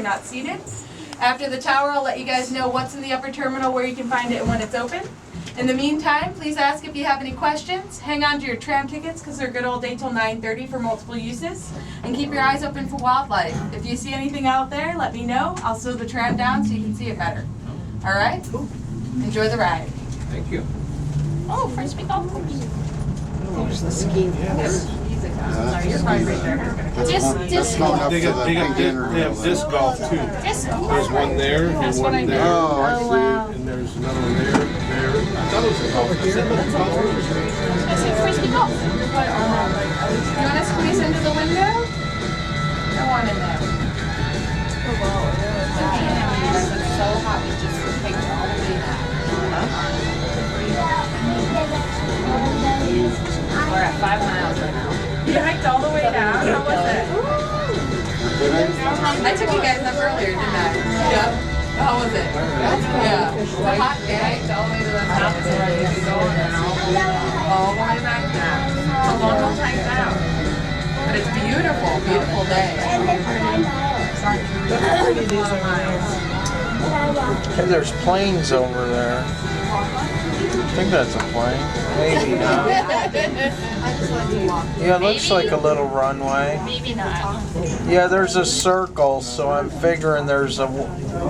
you're not seated. After the tower, I'll let you guys know what's in the upper terminal, where you can find it, and when it's open. In the meantime, please ask if you have any questions. Hang on to your tram tickets because they're good all day till 9:30 for multiple uses. And keep your eyes open for wildlife. If you see anything out there, let me know. I'll slow the tram down so you can see it better. All right? Enjoy the ride. Thank you. Oh, frisbee golf course. There's the ski. Sorry, you're fine right there. Disc golf. They have disc golf too. Disc golf. There's one there and one there. Oh, I Oh, wow. And there's another one there. I thought it was a golf. I said frisbee golf. You want to squeeze into the window? No one in there. It's so hot, we just hiked all the way back. We're at 5 miles right now. You hiked all the way down? How was it? I took you guys up earlier, didn't I? Yep. How was it? Yeah. It's a hot day. I hiked all the way to the top of where you can go and then all the way back down. It's a long hike down. But it's beautiful, beautiful day. Hey, there's planes over there. I think that's a plane. Maybe not. Yeah, it looks like a little runway. Maybe not. Yeah, there's a circle, so I'm figuring there's a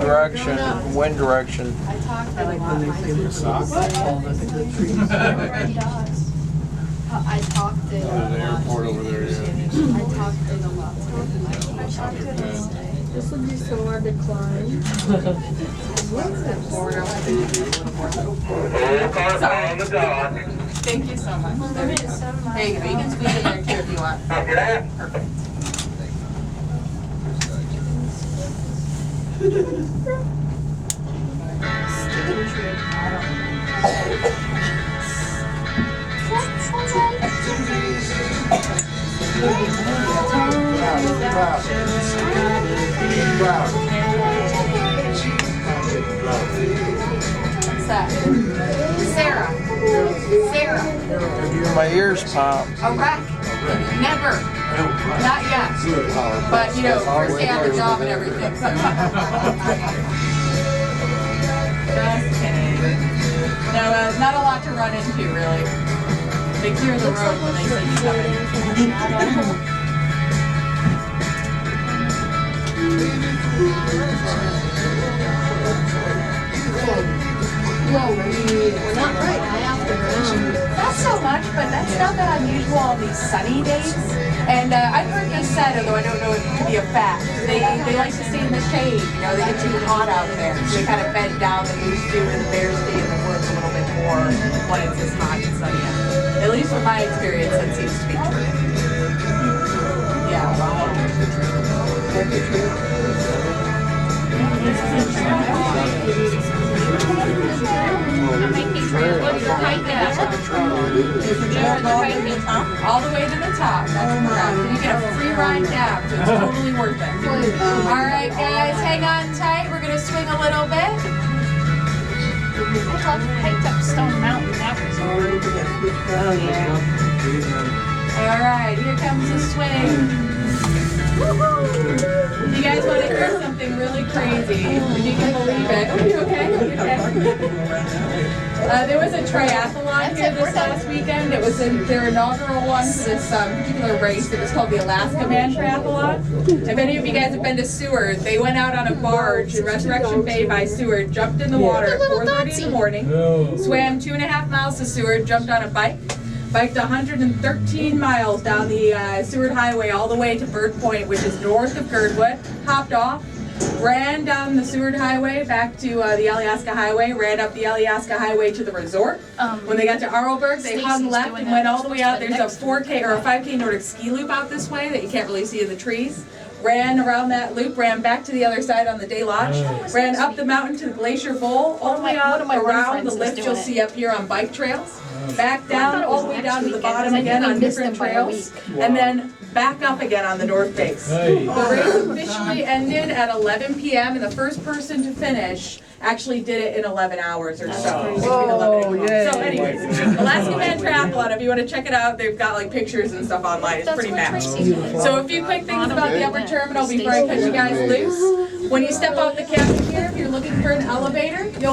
direction, wind direction. I talked to them. I talked to The airport over there, yeah. I talked to them about This would be so hard to climb. Thank you so much. There you go. You can squeeze in there too if you want. Perfect. What's that? Sarah. My ears pop. A wreck? Never. Not yet. But, you know, first day on the job and everything. So. Just kidding. No, not a lot to run into, really. They clear the road when they see you coming. We're not right high off the ground. Not so much, but that's not that unusual on these sunny days. And I've heard this said, although I don't know if it could be a fact, they like to stay in the shade. You know, they get too hot out there. So they kind of bed down, the moose do, and the bears stay in the woods a little bit more when it's this hot and sunny out. At least from my experience, that seems to be true. Yeah. All the way to the top, that's correct. You get a free ride down, so it's totally worth it. Alright guys, hang on tight, we're going to swing a little bit. I hiked up Stone Mountain. That was Oh, yeah. Alright, here comes the swing. You guys want to hear something really crazy, if you can believe it. Oh, you okay? You okay? There was a triathlon here this last weekend. It was their inaugural one for this particular race. It was called the Alaska Triathlon. If any of you guys have been to Seward, they went out on a barge in Resurrection Bay by Seward, jumped in the water at 4:30 in the morning, swam 2.5 miles to Seward, jumped on a bike, biked 113 miles down the Seward Highway all the way to Bird Point, which is north of Girdwood, hopped off, ran down the Seward Highway back to the Alyeska Highway, ran up the Alyeska Highway to the resort. When they got to Arlberg, they hung left and went all the way out. There's a 4K or a 5K Nordic ski loop out this way that you can't really see in the trees. Ran around that loop, ran back to the other side on the day lodge, ran up the mountain to the Glacier Bowl, all the way out around the lift you'll see up here on bike trails, back down, all the way down to the bottom again on different trails, and then back up again on the north face. The race officially ended at 11 p.m. and the first person to finish actually did it in 11 hours or so. Between 11 and 12. So anyways, Alaskan Triathlon, if you want to check it out, they've got like pictures and stuff online. It's pretty matched. So a few quick things about the upper terminal before I cut you guys loose. When you step off the cabin here, if you're looking for an elevator, you'll